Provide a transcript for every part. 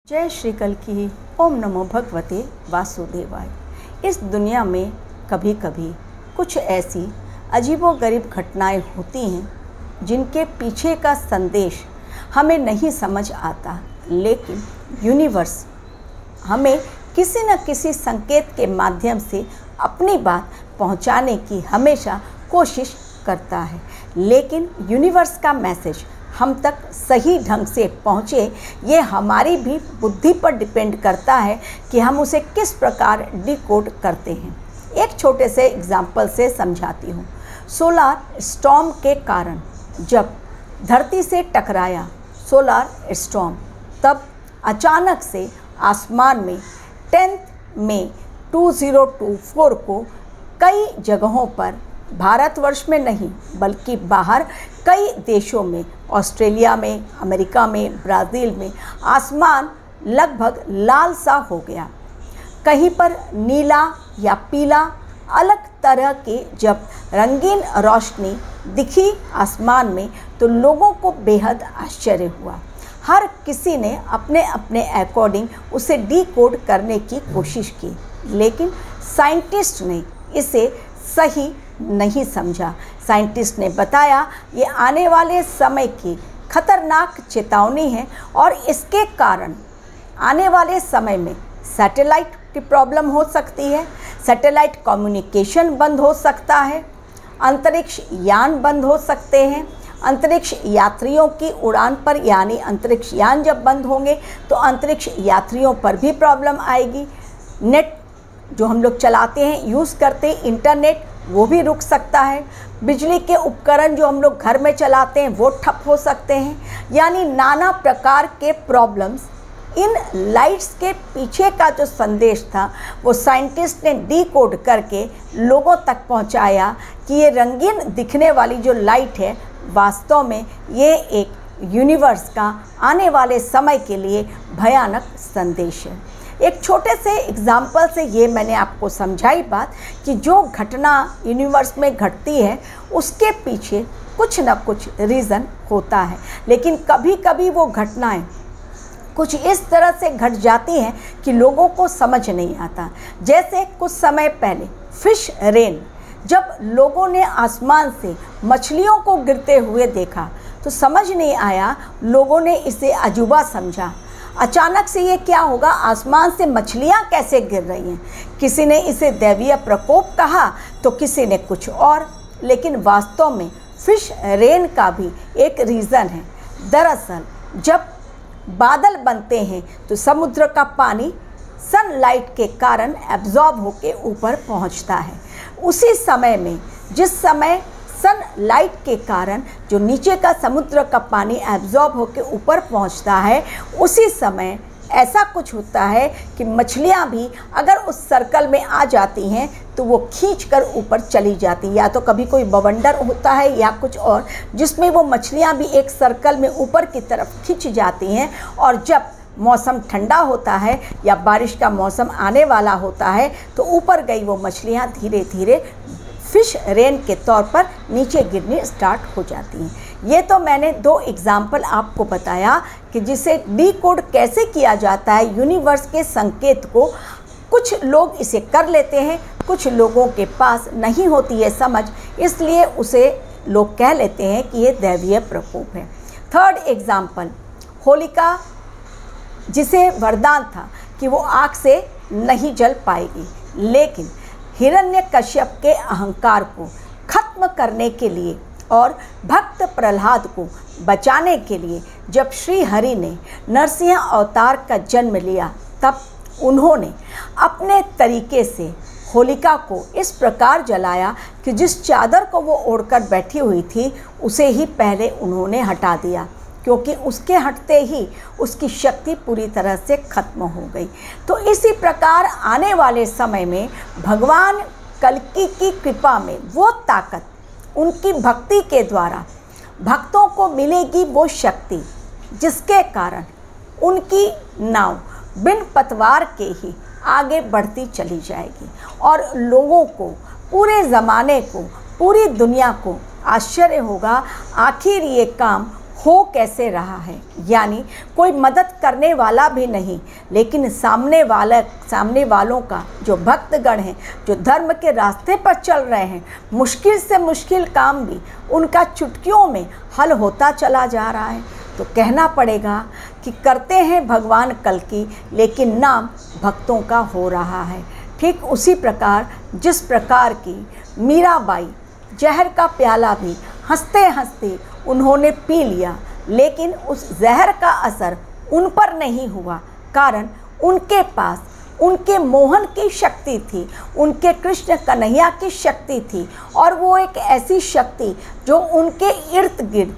जय श्री कल्की। ओम नमो भगवते वासुदेवाय। इस दुनिया में कभी कभी कुछ ऐसी अजीबोगरीब घटनाएं होती हैं जिनके पीछे का संदेश हमें नहीं समझ आता, लेकिन यूनिवर्स हमें किसी न किसी संकेत के माध्यम से अपनी बात पहुंचाने की हमेशा कोशिश करता है। लेकिन यूनिवर्स का मैसेज हम तक सही ढंग से पहुँचे, ये हमारी भी बुद्धि पर डिपेंड करता है कि हम उसे किस प्रकार डिकोड करते हैं। एक छोटे से एग्जाम्पल से समझाती हूँ। सोलार स्टॉर्म के कारण जब धरती से टकराया सोलार स्टॉर्म, तब अचानक से आसमान में 10 मई 2024 को कई जगहों पर, भारतवर्ष में नहीं बल्कि बाहर कई देशों में, ऑस्ट्रेलिया में, अमेरिका में, ब्राज़ील में आसमान लगभग लाल सा हो गया। कहीं पर नीला या पीला, अलग तरह के जब रंगीन रोशनी दिखी आसमान में तो लोगों को बेहद आश्चर्य हुआ। हर किसी ने अपने अपने अकॉर्डिंग उसे डिकोड करने की कोशिश की, लेकिन साइंटिस्ट ने इसे सही नहीं समझा। साइंटिस्ट ने बताया ये आने वाले समय की खतरनाक चेतावनी है और इसके कारण आने वाले समय में सैटेलाइट की प्रॉब्लम हो सकती है, सैटेलाइट कम्युनिकेशन बंद हो सकता है, अंतरिक्ष यान बंद हो सकते हैं, अंतरिक्ष यात्रियों की उड़ान पर, यानी अंतरिक्ष यान जब बंद होंगे तो अंतरिक्ष यात्रियों पर भी प्रॉब्लम आएगी। नेट जो हम लोग चलाते हैं, यूज़ करते हैं, इंटरनेट, वो भी रुक सकता है। बिजली के उपकरण जो हम लोग घर में चलाते हैं वो ठप हो सकते हैं। यानी नाना प्रकार के प्रॉब्लम्स। इन लाइट्स के पीछे का जो संदेश था वो साइंटिस्ट ने डिकोड करके लोगों तक पहुंचाया कि ये रंगीन दिखने वाली जो लाइट है, वास्तव में ये एक यूनिवर्स का आने वाले समय के लिए भयानक संदेश है। एक छोटे से एग्जाम्पल से ये मैंने आपको समझाई बात कि जो घटना यूनिवर्स में घटती है उसके पीछे कुछ न कुछ रीज़न होता है, लेकिन कभी कभी वो घटनाएं कुछ इस तरह से घट जाती हैं कि लोगों को समझ नहीं आता। जैसे कुछ समय पहले फिश रेन, जब लोगों ने आसमान से मछलियों को गिरते हुए देखा तो समझ नहीं आया, लोगों ने इसे अजूबा समझा। अचानक से ये क्या होगा, आसमान से मछलियाँ कैसे गिर रही हैं। किसी ने इसे दैवीय प्रकोप कहा तो किसी ने कुछ और, लेकिन वास्तव में फिश रेन का भी एक रीज़न है। दरअसल जब बादल बनते हैं तो समुद्र का पानी सनलाइट के कारण एब्जॉर्ब होकर ऊपर पहुंचता है। उसी समय में, जिस समय सनलाइट के कारण जो नीचे का समुद्र का पानी एब्जॉर्ब होकर ऊपर पहुंचता है, उसी समय ऐसा कुछ होता है कि मछलियां भी अगर उस सर्कल में आ जाती हैं तो वो खींचकर ऊपर चली जाती, या तो कभी कोई बवंडर होता है या कुछ और, जिसमें वो मछलियां भी एक सर्कल में ऊपर की तरफ खींच जाती हैं। और जब मौसम ठंडा होता है या बारिश का मौसम आने वाला होता है तो ऊपर गई वो मछलियां धीरे धीरे फिश रेन के तौर पर नीचे गिरनी स्टार्ट हो जाती हैं। ये तो मैंने 2 एग्जाम्पल आपको बताया कि जिसे डिकोड कैसे किया जाता है यूनिवर्स के संकेत को। कुछ लोग इसे कर लेते हैं, कुछ लोगों के पास नहीं होती है समझ, इसलिए उसे लोग कह लेते हैं कि ये दैवीय प्रकोप है। 3rd एग्जाम्पल, होलिका, जिसे वरदान था कि वो आग से नहीं जल पाएगी, लेकिन हिरण्यकश्यप के अहंकार को खत्म करने के लिए और भक्त प्रहलाद को बचाने के लिए जब श्री हरि ने नरसिंह अवतार का जन्म लिया, तब उन्होंने अपने तरीके से होलिका को इस प्रकार जलाया कि जिस चादर को वो ओढ़कर बैठी हुई थी उसे ही पहले उन्होंने हटा दिया, क्योंकि उसके हटते ही उसकी शक्ति पूरी तरह से खत्म हो गई। तो इसी प्रकार आने वाले समय में भगवान कल्की की कृपा में वो ताकत, उनकी भक्ति के द्वारा भक्तों को मिलेगी वो शक्ति, जिसके कारण उनकी नाव बिन पतवार के ही आगे बढ़ती चली जाएगी और लोगों को, पूरे ज़माने को, पूरी दुनिया को आश्चर्य होगा, आखिर ये काम हो कैसे रहा है, यानी कोई मदद करने वाला भी नहीं, लेकिन सामने वालों का जो भक्तगण हैं, जो धर्म के रास्ते पर चल रहे हैं, मुश्किल से मुश्किल काम भी उनका चुटकियों में हल होता चला जा रहा है। तो कहना पड़ेगा कि करते हैं भगवान कल्कि, लेकिन नाम भक्तों का हो रहा है। ठीक उसी प्रकार जिस प्रकार की मीराबाई जहर का प्याला भी हंसते हंसते उन्होंने पी लिया, लेकिन उस जहर का असर उन पर नहीं हुआ, कारण उनके पास उनके मोहन की शक्ति थी, उनके कृष्ण कन्हैया की शक्ति थी, और वो एक ऐसी शक्ति जो उनके इर्द गिर्द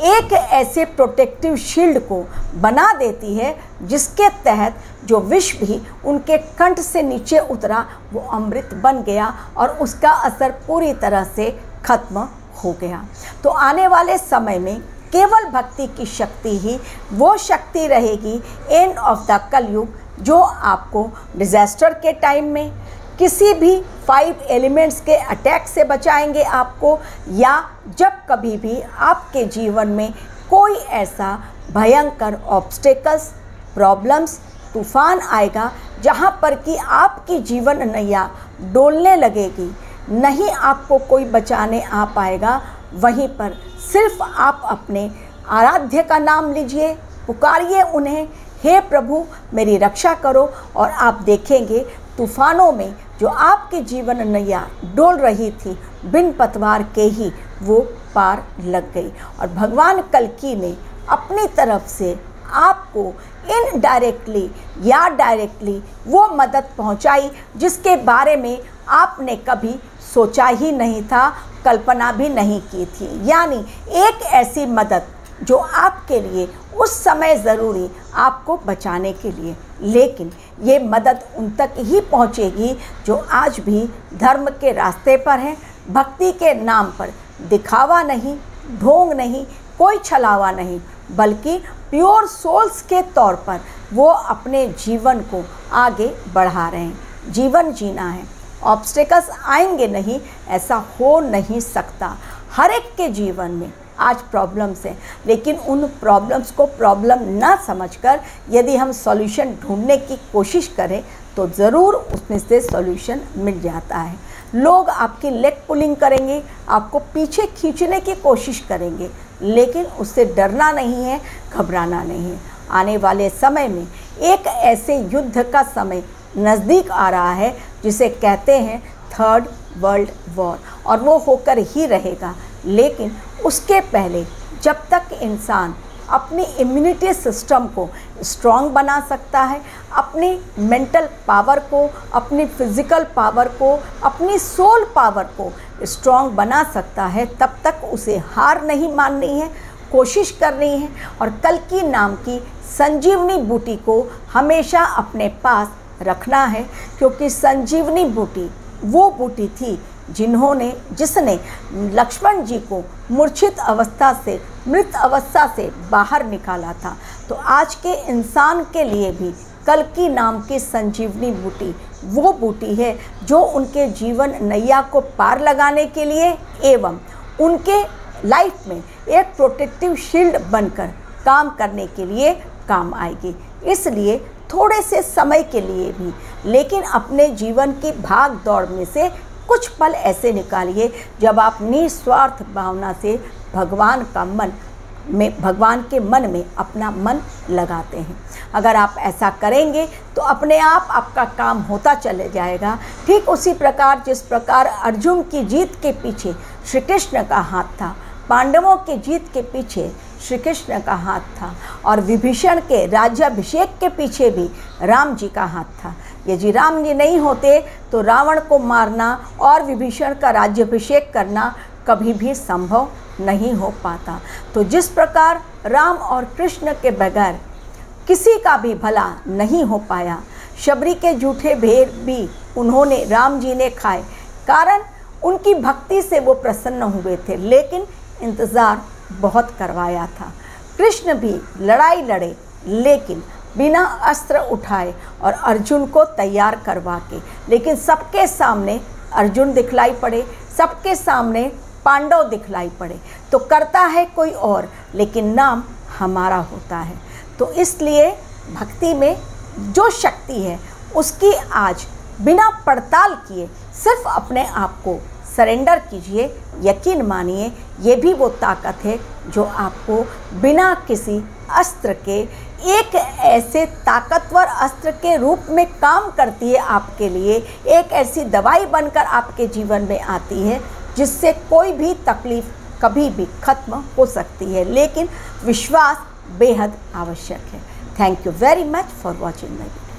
एक ऐसे प्रोटेक्टिव शील्ड को बना देती है, जिसके तहत जो विष भी उनके कंठ से नीचे उतरा वो अमृत बन गया और उसका असर पूरी तरह से खत्म हो गया। तो आने वाले समय में केवल भक्ति की शक्ति ही वो शक्ति रहेगी एंड ऑफ द कलयुग, जो आपको डिजास्टर के टाइम में किसी भी 5 एलिमेंट्स के अटैक से बचाएंगे आपको, या जब कभी भी आपके जीवन में कोई ऐसा भयंकर ऑब्स्टेकल्स, प्रॉब्लम्स, तूफान आएगा जहाँ पर कि आपकी जीवन नैया डोलने लगेगी, नहीं आपको कोई बचाने आ पाएगा। वहीं पर सिर्फ आप अपने आराध्य का नाम लीजिए, पुकारिए उन्हें, हे प्रभु मेरी रक्षा करो, और आप देखेंगे तूफानों में जो आपके जीवन नैया डोल रही थी, बिन पतवार के ही वो पार लग गई। और भगवान कल्कि ने अपनी तरफ से आपको इनडायरेक्टली या डायरेक्टली वो मदद पहुंचाई जिसके बारे में आपने कभी सोचा ही नहीं था, कल्पना भी नहीं की थी। यानी एक ऐसी मदद जो आपके लिए उस समय ज़रूरी, आपको बचाने के लिए, लेकिन ये मदद उन तक ही पहुंचेगी जो आज भी धर्म के रास्ते पर हैं, भक्ति के नाम पर दिखावा नहीं, ढोंग नहीं, कोई छलावा नहीं, बल्कि प्योर सोल्स के तौर पर वो अपने जीवन को आगे बढ़ा रहे हैं। जीवन जीना है, ऑब्स्टेकल्स आएंगे नहीं, ऐसा हो नहीं सकता। हर एक के जीवन में आज प्रॉब्लम्स हैं, लेकिन उन प्रॉब्लम्स को प्रॉब्लम ना समझकर यदि हम सॉल्यूशन ढूंढने की कोशिश करें तो ज़रूर उसमें से सॉल्यूशन मिल जाता है। लोग आपकी लेग पुलिंग करेंगे, आपको पीछे खींचने की कोशिश करेंगे, लेकिन उससे डरना नहीं है, घबराना नहीं है। आने वाले समय में एक ऐसे युद्ध का समय नज़दीक आ रहा है जिसे कहते हैं 3rd वर्ल्ड वॉर, और वो होकर ही रहेगा। लेकिन उसके पहले जब तक इंसान अपनी इम्यूनिटी सिस्टम को स्ट्रॉन्ग बना सकता है, अपनी मेंटल पावर को, अपनी फिज़िकल पावर को, अपनी सोल पावर को स्ट्रॉन्ग बना सकता है, तब तक उसे हार नहीं माननी है, कोशिश करनी है। और कल्कि नाम की संजीवनी बूटी को हमेशा अपने पास रखना है, क्योंकि संजीवनी बूटी वो बूटी थी जिसने लक्ष्मण जी को मूर्छित अवस्था से, मृत अवस्था से बाहर निकाला था। तो आज के इंसान के लिए भी कल्कि नाम की संजीवनी बूटी वो बूटी है जो उनके जीवन नैया को पार लगाने के लिए एवं उनके लाइफ में एक प्रोटेक्टिव शील्ड बनकर काम करने के लिए काम आएगी। इसलिए थोड़े से समय के लिए भी, लेकिन अपने जीवन की भाग दौड़ में से कुछ पल ऐसे निकालिए जब आप निस्वार्थ भावना से भगवान के मन में अपना मन लगाते हैं। अगर आप ऐसा करेंगे तो अपने आप आपका काम होता चले जाएगा। ठीक उसी प्रकार जिस प्रकार अर्जुन की जीत के पीछे श्री कृष्ण का हाथ था, पांडवों की जीत के पीछे श्री कृष्ण का हाथ था, और विभीषण के राज्याभिषेक के पीछे भी राम जी का हाथ था। यदि राम जी नहीं होते तो रावण को मारना और विभीषण का राज्याभिषेक करना कभी भी संभव नहीं हो पाता। तो जिस प्रकार राम और कृष्ण के बगैर किसी का भी भला नहीं हो पाया, शबरी के जूठे भेड़ भी उन्होंने, राम जी ने खाए, कारण उनकी भक्ति से वो प्रसन्न हुए थे, लेकिन इंतज़ार बहुत करवाया था। कृष्ण भी लड़ाई लड़े, लेकिन बिना अस्त्र उठाए और अर्जुन को तैयार करवा के, लेकिन सबके सामने अर्जुन दिखलाई पड़े, सबके सामने पांडव दिखलाई पड़े तो करता है कोई और, लेकिन नाम हमारा होता है। तो इसलिए भक्ति में जो शक्ति है उसकी आज बिना पड़ताल किए सिर्फ अपने आप को सरेंडर कीजिए, यकीन मानिए ये भी वो ताकत है जो आपको बिना किसी अस्त्र के एक ऐसे ताकतवर अस्त्र के रूप में काम करती है आपके लिए, एक ऐसी दवाई बनकर आपके जीवन में आती है जिससे कोई भी तकलीफ़ कभी भी खत्म हो सकती है, लेकिन विश्वास बेहद आवश्यक है। Thank you very much for watching my video.